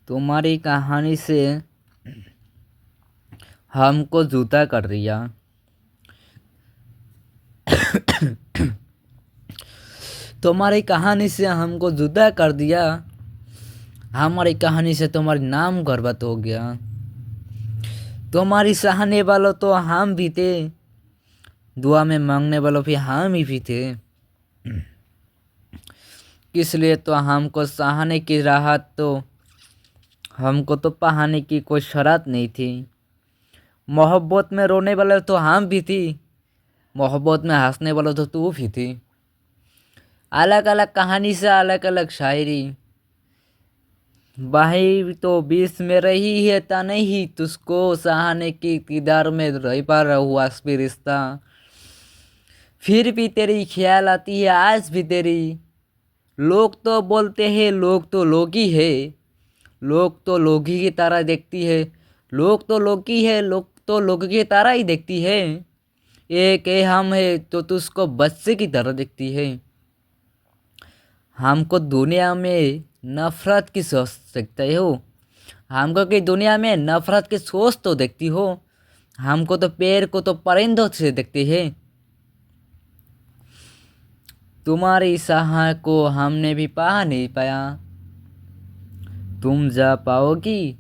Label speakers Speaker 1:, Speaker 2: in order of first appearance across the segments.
Speaker 1: तुम्हारी कहानी से हमको जुदा कर दिया। तुम्हारी कहानी से हमको जुदा कर दिया। हमारी कहानी से तुम्हारी नाम बर्बाद हो गया। तुम्हारी सहाने वालों तो हम भी थे, दुआ में मांगने वालों भी हम ही भी थे। इसलिए तो हमको सहाने की राहत तो हमको तो पाने की कोई शर्त नहीं थी। मोहब्बत में रोने वाले तो हम भी थी, मोहब्बत में हंसने वाला तो तू भी थी। अलग अलग कहानी से अलग अलग शायरी, भाई तो बीच में रही है ता नहीं तुझको सहाने की किरदार में रह पा रहा हुआ भी रिश्ता। फिर भी तेरी ख्याल आती है आज भी तेरी। लोग तो बोलते हैं लोग तो लोग ही है, लोग तो लोग ही की तरह देखती है। लोग तो लोग ही है, लोग तो लोग की तरह ही देखती है। एक है हम है तो तुझको बच्चे की तरह देखती है। हमको दुनिया में नफरत की सोच सकते हो, हमको कि दुनिया में नफरत की सोच तो देखती हो। हमको तो पेड़ को तो परिंदों से देखती है। तुम्हारी सहाय को हमने भी पा नहीं पाया, तुम जा पाओगी।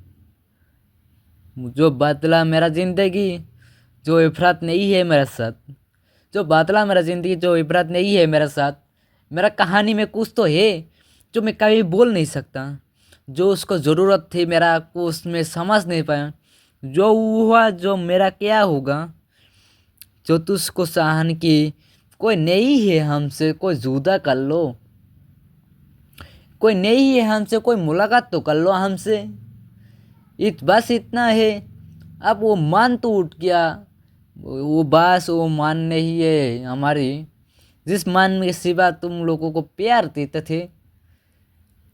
Speaker 1: जो बदला मेरा जिंदगी, जो इफरात नहीं है मेरे साथ। जो बदला मेरा जिंदगी, जो इफरात नहीं है मेरे साथ। मेरा कहानी में कुछ तो है जो मैं कभी बोल नहीं सकता। जो उसको ज़रूरत थी मेरा को उसमें समझ नहीं पाया। जो हुआ जो मेरा क्या होगा। जो तुझको सहन की कोई नहीं है हमसे, कोई जुदा कर लो। कोई नहीं है हमसे, कोई मुलाकात तो कर लो हमसे। बस इतना है। अब वो मान तो उठ गया, वो बस वो मान नहीं है हमारी। जिस मान के सिवा तुम लोगों को प्यार देते थे,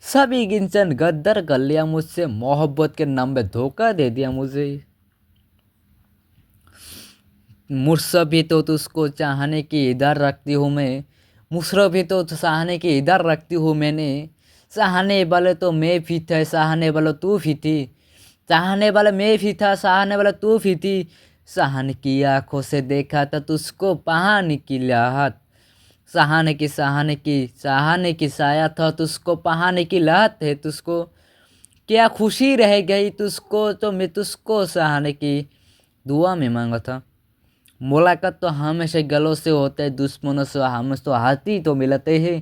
Speaker 1: सभी इंसान गद्दार कर लिया मुझसे। मोहब्बत के नाम पे धोखा दे दिया मुझे। मुझसे भी तो तुझको चाहने की इधर रखती हूँ मैं, मुझसे भी तो चाहने की इधर रखती हूँ मैंने। चाहने वाले तो मैं भी था, चाहने वाला तू भी थी। चाहने वाला मैं भी था, चाहने वाला तू भी थी। सहन की आंखों से देखा था तुझको पाने की लाहत। सहाने की साया था तुझको पाने की लाहत है तुझको। क्या खुशी रह गई तुझको तो मैं तुझको सहाने की दुआ में मांगा था। मुलाकात तो हमेशा गलों से होते हैं, दुश्मनों से हम तो हाथ ही तो मिलाते हैं।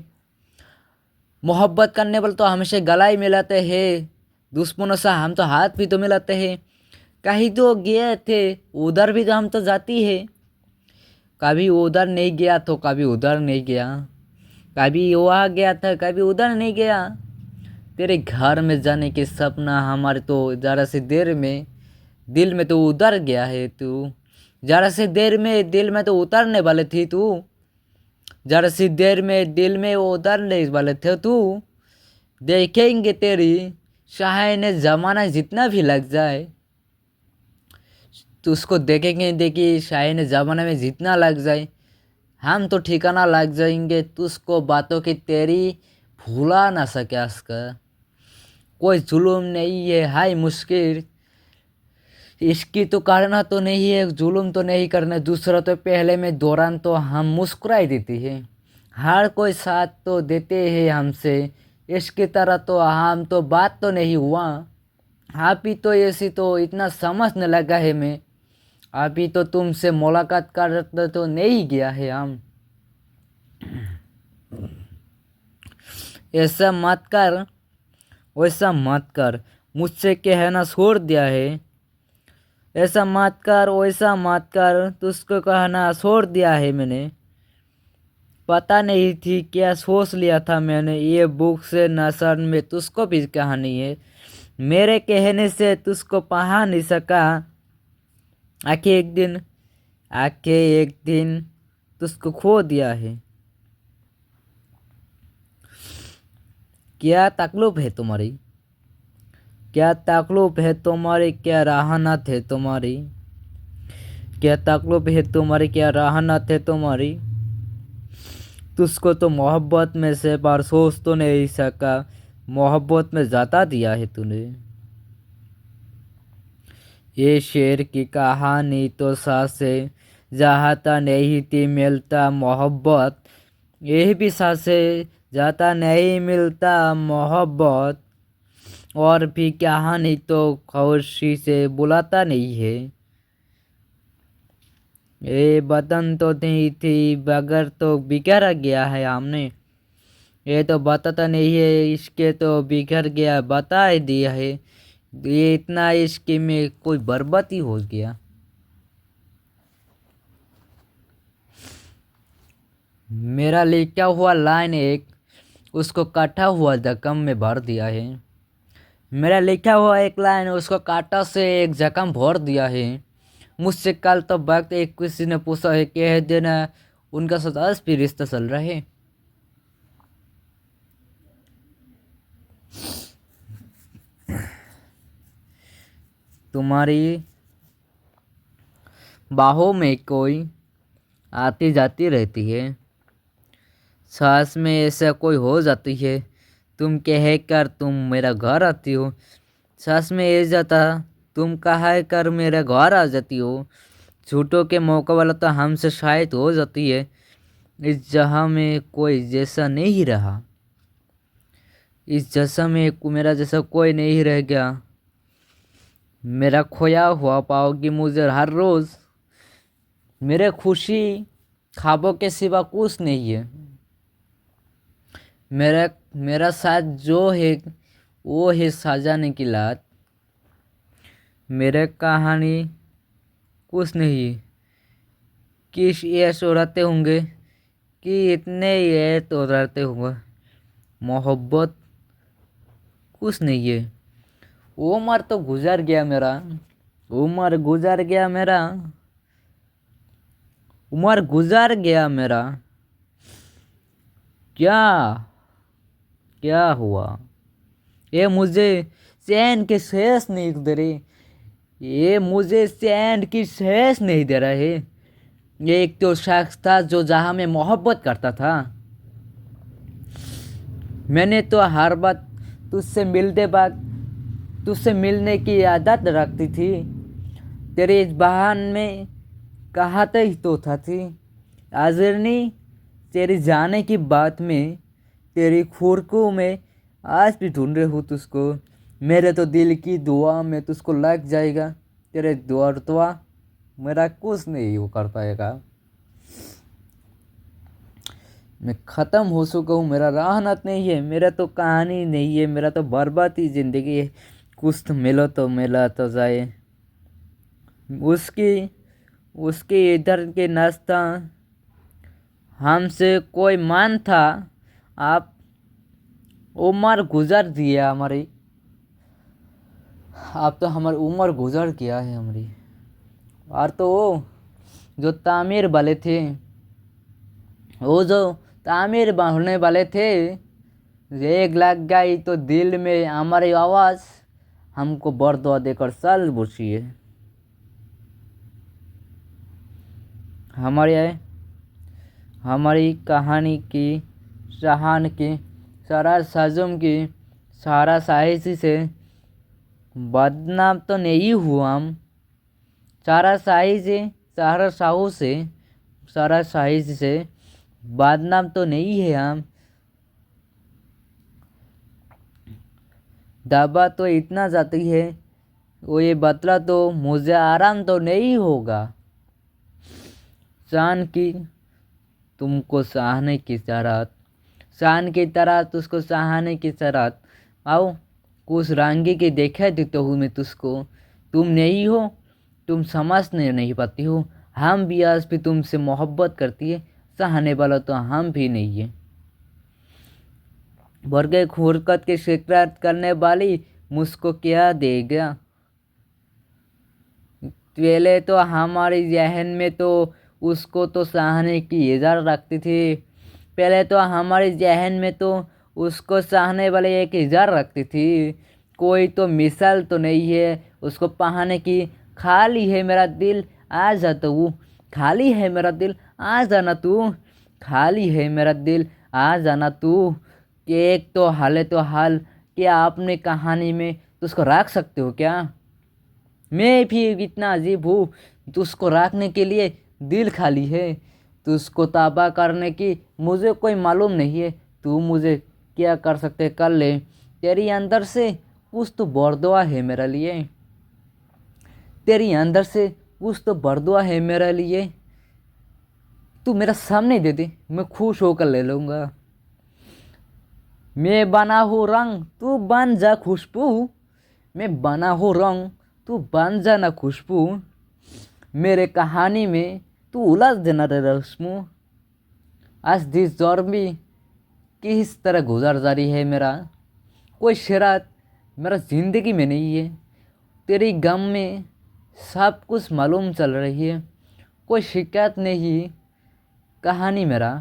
Speaker 1: मोहब्बत करने वाले तो हमेशा गला ही मिलाते हैं, दुश्मनों से हम तो हाथ भी तो मिलाते हैं। कहीं तो गए थे उधर भी तो हम तो जाती है। कभी उधर नहीं गया तो कभी उधर नहीं गया, कभी वहाँ गया था कभी उधर नहीं गया। तेरे घर में जाने के सपना हमारे तो ज़रा सी देर में दिल में तो उतर गया है तू। ज़रा सी देर में दिल में तो उतरने वाले थी तू। ज़रा सी देर में दिल में वो उतरने वाले थे तू। देखेंगे तेरी शायने ज़माना जितना भी लग जाए, तो उसको देखेंगे देखिए शायने ज़माने में जितना लग जाए, हम तो ठिकाना लग जाएंगे तुझको बातों की तेरी भूला ना सके उसका। कोई जुल्म नहीं है हाय मुश्किल, इसकी तो करना तो नहीं है जुल्म तो नहीं करना दूसरा तो पहले में दौरान तो हम मुस्कुराई देती है। हर कोई साथ तो देते हैं हमसे, इसकी तरह तो हम तो बात तो नहीं हुआ। आप ही तो ऐसी तो इतना समझने लगा है मैं, अभी तो तुमसे मुलाकात करते तो नहीं गया है हम। ऐसा मत कर, वैसा मत कर, मुझसे कहना छोड़ दिया है। ऐसा मत कर वैसा मत कर, तुझको कहना छोड़ दिया है मैंने। पता नहीं थी क्या सोच लिया था मैंने, ये बुक से नसर में तुझको भी कहानी है। मेरे कहने से तुझको पा नहीं सका। आखिर एक दिन, आखिर एक दिन तुझको खो दिया है। क्या तकलीफ है तुम्हारी, क्या तकलीफ है तुम्हारी, क्या राहनत है तुम्हारी। क्या तकलीफ है तुम्हारी, क्या राहनत है तुम्हारी। तुझको तो मोहब्बत में से बार सोच तो नहीं सका, मोहब्बत में जाता दिया है तूने। ये शेर की कहानी तो सासे जाता नहीं थी मिलता मोहब्बत, ये भी सासे जाता नहीं मिलता मोहब्बत, और भी कहानी तो खुशी से बुलाता नहीं है। ये बदन तो नहीं थी बगर तो बिखर गया है हमने, ये तो बताता नहीं है इसके तो बिखर गया बता ही दिया है। ये इतना इश्क में कोई बर्बादी हो गया। मेरा लिखा हुआ लाइन एक उसको काटा हुआ जख्म में भर दिया है। मेरा लिखा हुआ एक लाइन उसको काटा से एक जख्म भर दिया है। मुझसे कल तो वक्त एक किसी ने पूछा है कह देना उनका साथ आज भी रिश्ता चल रहा है। तुम्हारी बाहों में कोई आती जाती रहती है, सांस में ऐसा कोई हो जाती है, तुम कह कर तुम मेरा घर आती हो। सांस में ऐसा जाता तुम कह कर मेरा घर आ जाती हो। झूठों के मौका वाला तो हमसे शायद हो जाती है। इस जहां में कोई जैसा नहीं रहा, इस जैसा में मेरा जैसा कोई नहीं रह गया। मेरा खोया हुआ पाओगी मुझे हर रोज, मेरे खुशी ख्वाबों के सिवा कुछ नहीं है। मेरा मेरा साथ जो है वो है साजाने की लात। मेरे कहानी कुछ नहीं किस ये सोराते होंगे कि इतने ये तो रहते होंगे। मोहब्बत कुछ नहीं है। उम्र तो गुजर गया मेरा, उम्र गुजर गया मेरा, उम्र गुजर गया मेरा। क्या क्या हुआ ये मुझे चैन की सांस नहीं दे रही, ये मुझे चैन की सांस नहीं दे रहा है। ये एक तो शख्स था जो जहाँ मैं मोहब्बत करता था। मैंने तो हर बात तुझसे मिलते बाद तुझसे मिलने की आदत रखती थी। तेरे इस बहान में कहते ही तो था थी आजरनी, तेरी जाने की बात में तेरी खुरकू में आज भी ढूंढ रहे हूँ तुझको। मेरे तो दिल की दुआ में तुझको लग जाएगा, तेरे दुआ मेरा कुछ नहीं वो कर पाएगा। मैं ख़त्म हो चुका हूँ, मेरा राहत नहीं है, मेरा तो कहानी नहीं है, मेरा तो बर्बादी ज़िंदगी है। कुछ तो मिलो तो मिला तो जाए। उसकी उसके इधर के नाश्ता हमसे कोई मान था, आप उम्र गुजर दिया हमारी, अब तो हमारी उम्र गुजर गया है हमारी। और तो वो जो तामीर वाले थे, वो जो तामीर होने वाले थे, एक लग गई तो दिल में हमारी आवाज़ हमको बर्दुआ देकर चल बसी है। हमारी हमारी कहानी की शहान की सारा साजुम की सारा साहिसी से बदनाम तो नहीं हुआ हम। सारा शाही से सारा साहू से सारा शाही से बदनाम तो नहीं है हम। दबा तो इतना जाती है वो ये बतला तो मुझे आराम तो नहीं होगा। शान की तुमको सहाने की शरारत, शान की तरह तुझको सहाने की शरारत। आओ कुछ रंगी के देखा देता हूँ मैं तुझको, तुम नहीं हो, तुम समझने नहीं पाती हो। हम भी आज भी तुमसे मोहब्बत करती है, सहाने वाला तो हम भी नहीं है। वर्गे खुरकत की शिकायत करने वाली मुझको क्या देगा। पहले तो हमारी जहन में तो उसको तो सहने की इज़्ज़त रखती थी, पहले तो हमारी जहन में तो उसको सहने वाले एक इज़्ज़त रखती थी। कोई तो मिसाल तो नहीं है उसको पाने की। खाली है मेरा दिल आ जा तू, खाली है मेरा दिल आ जाना तू, खाली है मेरा दिल आ जाना तू। कि एक तो हाल है तो हाल क्या आपने कहानी में तो उसको रख सकते हो क्या। मैं भी इतना अजीब हूँ, तुझको रखने के लिए दिल खाली है, तुझको तबाह करने की मुझे कोई मालूम नहीं है। तू मुझे क्या कर सकते कर ले, तेरी अंदर से कुछ तो बर्दुआ है मेरे लिए, तेरी अंदर से कुछ तो बर्दुआ है मेरे लिए। तू मेरा सामने दे दे, मैं खुश होकर ले लूँगा। मैं बना हूँ रंग, तू बन जा खुशबू, मैं बना हूँ रंग, तू बन जा ना खुशबू, मेरे कहानी में तू उलझ देना रे रस्मू। आज दिस जोर्मी किस तरह गुजर जा रही है मेरा, कोई शरारत मेरा ज़िंदगी में नहीं है, तेरी गम में सब कुछ मालूम चल रही है, कोई शिकायत नहीं कहानी मेरा।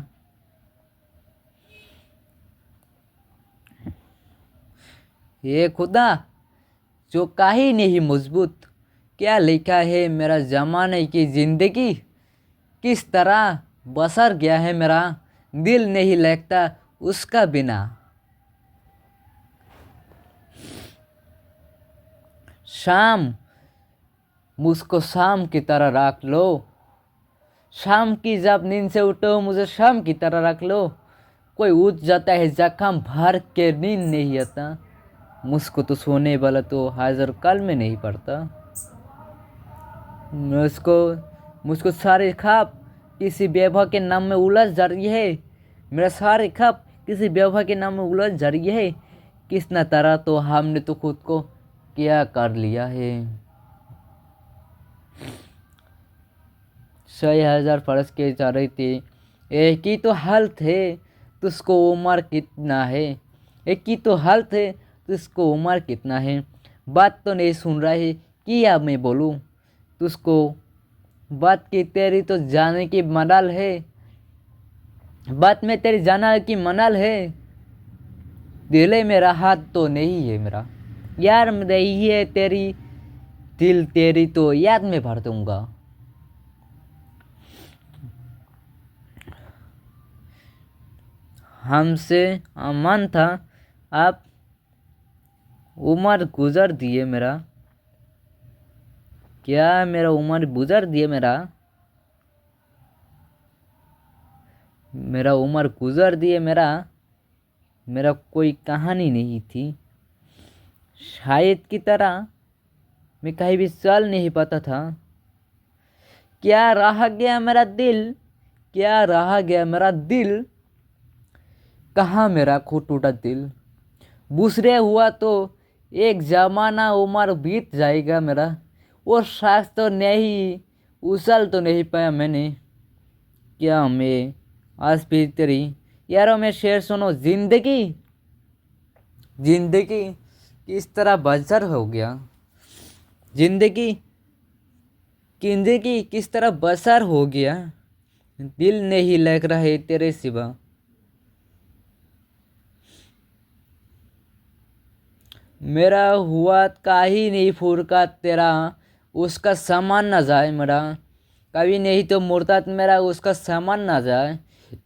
Speaker 1: ये खुदा जो काहे नहीं मजबूत, क्या लिखा है मेरा ज़माने की ज़िंदगी, किस तरह बसर गया है मेरा, दिल नहीं लगता उसका बिना। शाम मुझको शाम की तरह रख लो, शाम की जब नींद से उठो मुझे शाम की तरह रख लो, कोई उठ जाता है जख्म भर के नींद नहीं आता, मुझको तो सोने वाला तो हाजिर कल में नहीं पड़ता। मुझको मुझको सारे ख्वाब किसी बेवफा के नाम में उलझ जा रही है, मेरा सारे ख्वाब किसी बेवफा के नाम में उलझ जा रही है, किस न तरह तो हमने तो खुद को क्या कर लिया है। 6,000 फर्ज के जा रही थी, एक ही तो हल थे, तुझको उम्र कितना है, एक ही तो हल थे, तुझको उम्र कितना है, बात तो नहीं सुन रहा है कि अब मैं बोलूँ तुझको, बात की तेरी तो जाने की मनाल है, बात में तेरी जाना की मनाल है, दिल मेरा हाथ तो नहीं है मेरा, यार रही है तेरी, दिल तेरी तो याद में भर दूंगा। हमसे अमन था, आप उम्र गुजर दिए मेरा, क्या मेरा उम्र गुजर दिए मेरा, मेरा उम्र गुजर दिए मेरा, मेरा कोई कहानी नहीं थी, शायद की तरह मैं कहीं भी चल नहीं पाता था, क्या रह गया मेरा दिल, क्या रह गया मेरा दिल, कहाँ मेरा खूब टूटा दिल, दूसरे हुआ तो एक जमाना उम्र बीत जाएगा मेरा, वो सांस तो नहीं उछल तो नहीं पाया मैंने, क्या मैं आज भी तेरी यारों में शेर सुनो, जिंदगी जिंदगी किस तरह बजर हो गया, जिंदगी जिंदगी किस तरह बसर हो गया, दिल नहीं लग रहा है तेरे सिवा। मेरा हुआ काही नहीं फुरका तेरा, उसका सामान ना जाए मेरा, कभी नहीं तो मुर्ताद मेरा उसका सामान ना जाए,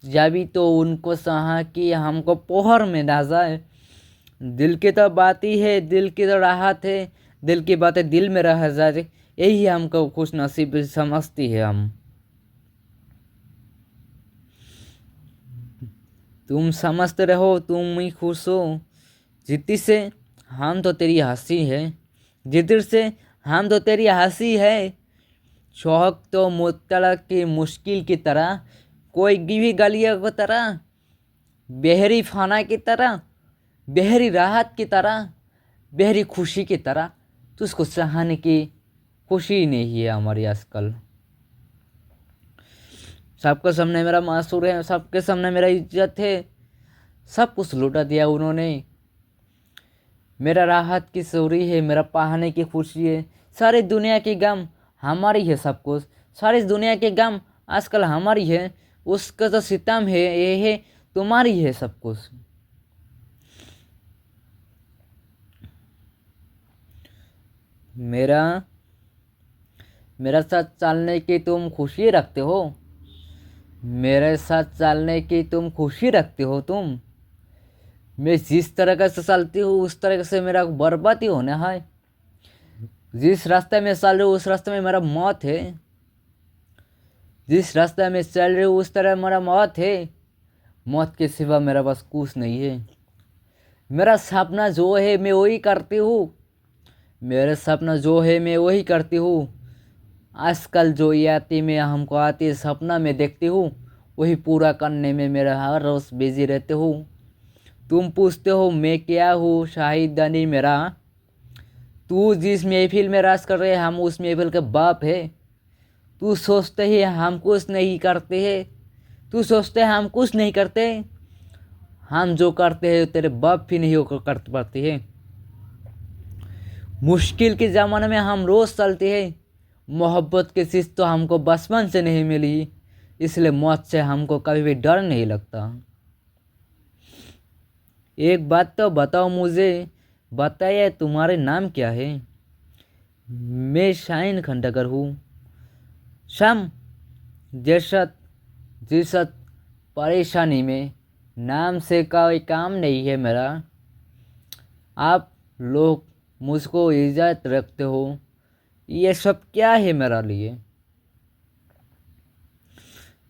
Speaker 1: जभी तो उनको सहा कि हमको पोहर में ना जाए, दिल की तो बात ही है, दिल की तो राहत है, दिल की बातें दिल में रह जाए, यही हमको खुश नसीब समझती है हम। तुम समझते रहो तुम ही खुश हो, जिद्दी से हम तो तेरी हंसी है, जिद्द से हम तो तेरी हंसी है, शौक तो मुतला की मुश्किल की तरह, कोई भी गलिया की तरह, बहरी फाना की तरह, बहरी राहत की तरह, बहरी खुशी की तरह, तुझको चाहने की खुशी नहीं है हमारी आजकल। सबके सामने मेरा मासूर है, सबके सामने मेरा इज्जत है, सब कुछ लुटा दिया उन्होंने, मेरा राहत की सूरी है, मेरा पाने की खुशी है, सारी दुनिया की गम हमारी है, सब कुछ सारी दुनिया के गम आजकल हमारी है, उसका तो सितम है ये है तुम्हारी है सब कुछ। मेरा मेरा साथ चलने की तुम खुशी रखते हो, मेरे साथ चलने की तुम खुशी रखते हो तुम, मैं जिस तरह से चलती हूँ उस तरह से मेरा बर्बादी होना है, जिस रास्ते में चल रही हूँ उस रास्ते में मेरा मौत है। जिस रास्ते में चल रही हूँ उस तरह मेरा मौत है। मौत के सिवा मेरा बस कुछ नहीं है। मेरा सपना जो है मैं वही करती हूँ। मेरा सपना जो है मैं वही करती हूँ। आजकल जो याति में हमको आती है सपना में देखती हूँ वही पूरा करने में मेरा हर रोज बिजी रहते हूँ। तुम पूछते हो मैं क्या हूँ शाहिद अली मेरा। तू जिस महफिल में राज कर रहे हम उस महफिल के बाप है। तू सोचते ही हम कुछ नहीं करते हैं। तू सोचते हम कुछ नहीं करते। हम जो करते हैं तेरे बाप भी नहीं होकर कर पाते हैं। मुश्किल के ज़माने में हम रोज़ चलते हैं। मोहब्बत की चीज़ तो हमको बचपन से नहीं मिली, इसलिए मौत से हमको कभी भी डर नहीं लगता। एक बात तो बताओ मुझे, बताइए तुम्हारे नाम क्या है। मैं शाहीन खंडकर हूँ। शम जसत जिसत परेशानी में नाम से कोई काम नहीं है मेरा। आप लोग मुझको इज्जत रखते हो, ये सब क्या है मेरा लिए।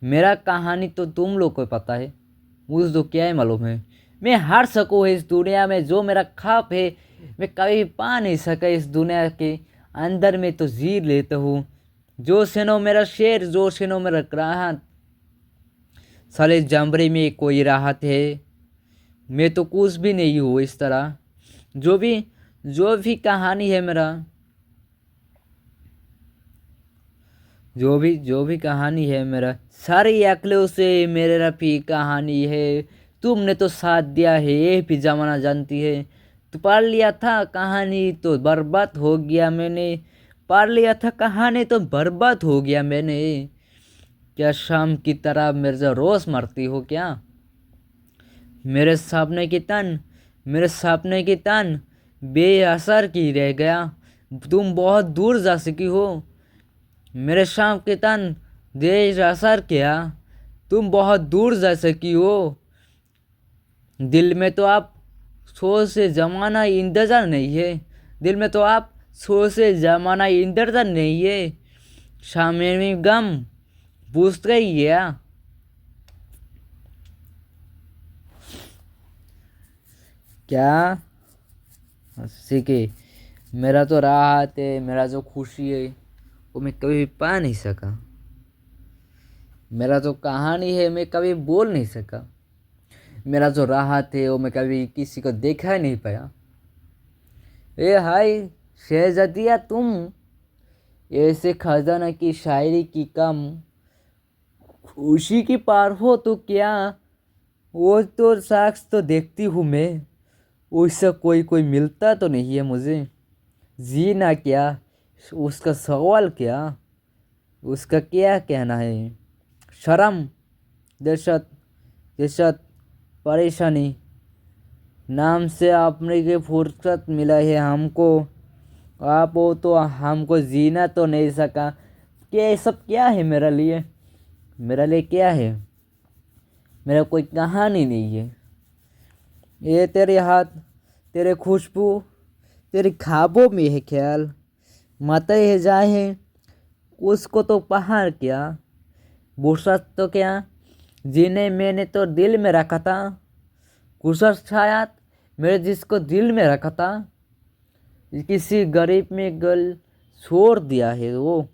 Speaker 1: मेरा कहानी तो तुम लोग को पता है, मुझे तो क्या है मालूम है। मैं हार सकूँ इस दुनिया में जो मेरा ख्वाब है मैं कभी पा नहीं सका। इस दुनिया के अंदर में तो जी लेता हूँ। जो सुनो मेरा शेर, जो सुनो मेरा राहत। साले जमरे में कोई राहत है। मैं तो कुछ भी नहीं हूँ इस तरह। जो भी कहानी है मेरा, जो भी कहानी है मेरा, सारी अकलों से मेरे रफी कहानी है। तुमने तो साथ दिया है ये भी जमाना जानती है। तो पढ़ लिया था कहानी तो बर्बाद हो गया मैंने। पढ़ लिया था कहानी तो बर्बाद हो गया मैंने। क्या शाम की तरह मेरे से रोज मरती हो क्या। मेरे सपने की तन, मेरे सपने की तन बेअसर की रह गया। तुम बहुत दूर जा सकी हो। मेरे शाम के तन देर असर क्या, तुम बहुत दूर जा सकी हो। दिल में तो आप सो से जमाना इंतज़ार नहीं है। दिल में तो आप सो से जमाना इंतज़ार नहीं है। शाम में गम पूछ गई गया। क्या सीखे। मेरा तो राहत है, मेरा जो खुशी है वो मैं कभी भी पा नहीं सका। मेरा जो कहानी है मैं कभी बोल नहीं सका। मेरा जो राहत है वो मैं कभी किसी को देखा ही नहीं पाया। ए हाय शहजादिया तुम, ऐसे खजाना की शायरी की कम खुशी की पार हो तो क्या। वो तो शख्स तो देखती हूँ मैं, उससे कोई कोई मिलता तो नहीं है मुझे। जीना क्या, उसका सवाल क्या, उसका क्या कहना है। शर्म, दहशत, दहशत, परेशानी नाम से आपने के फुर्सत मिला है हमको। आप हो तो हमको जीना तो नहीं सका। क्या ये सब क्या है मेरे लिए। मेरे लिए क्या है। मेरा कोई कहानी नहीं है। ये तेरे हाथ, तेरे खुशबू, तेरे ख्वाबों में है ख्याल। मत है जाए उसको तो पहाड़ क्या, फुर्सत तो क्या, जिन्हें मैंने तो दिल में रखा था। फुर्सत शायद मेरे जिसको दिल में रखा था किसी गरीब में गल छोड़ दिया है वो।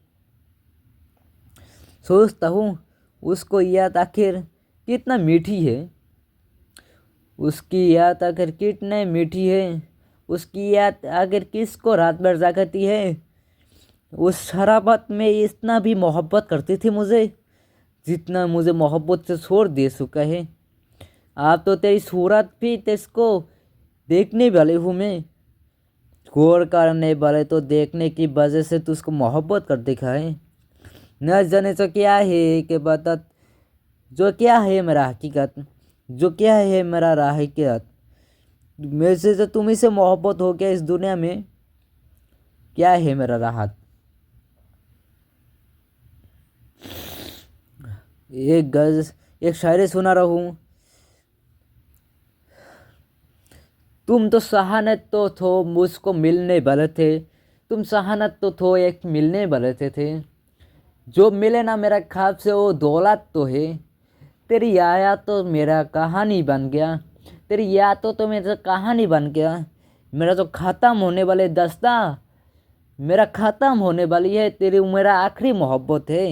Speaker 1: सोचता हूँ उसको याद आखिर कितना मीठी है। उसकी याद आखिर कितने मीठी है। उसकी याद आखिर किसको रात भर जागती है। उस शराबत में इतना भी मोहब्बत करती थी मुझे जितना मुझे मोहब्बत से छोड़ दे चुका है। आप तो तेरी सूरत भी तेरे देखने वाले हूँ मैं। गौर करने वाले तो देखने की वजह से तो उसको मोहब्बत कर देखा है। न जाने तो क्या है कि बता, जो क्या है मेरा हकीकत, जो क्या है मेरा राह हकीकत। मेरे से तो तुम्ही से मोहब्बत हो गया इस दुनिया में। क्या है मेरा राहत। एक शायरी सुना रहा हूँ। तुम तो सहाने तो थो मुझको मिलने वाले थे, तुम सहानत तो थो एक मिलने वाले थे। जो मिले ना मेरा ख्वाब से वो दौलत तो है। तेरी आया तो मेरा कहानी बन गया। तेरी याद तो मेरा कहानी बन गया। मेरा जो ख़त्म होने वाले दस्ता मेरा ख़त्म होने वाली है। तेरी मेरा आखिरी मोहब्बत है।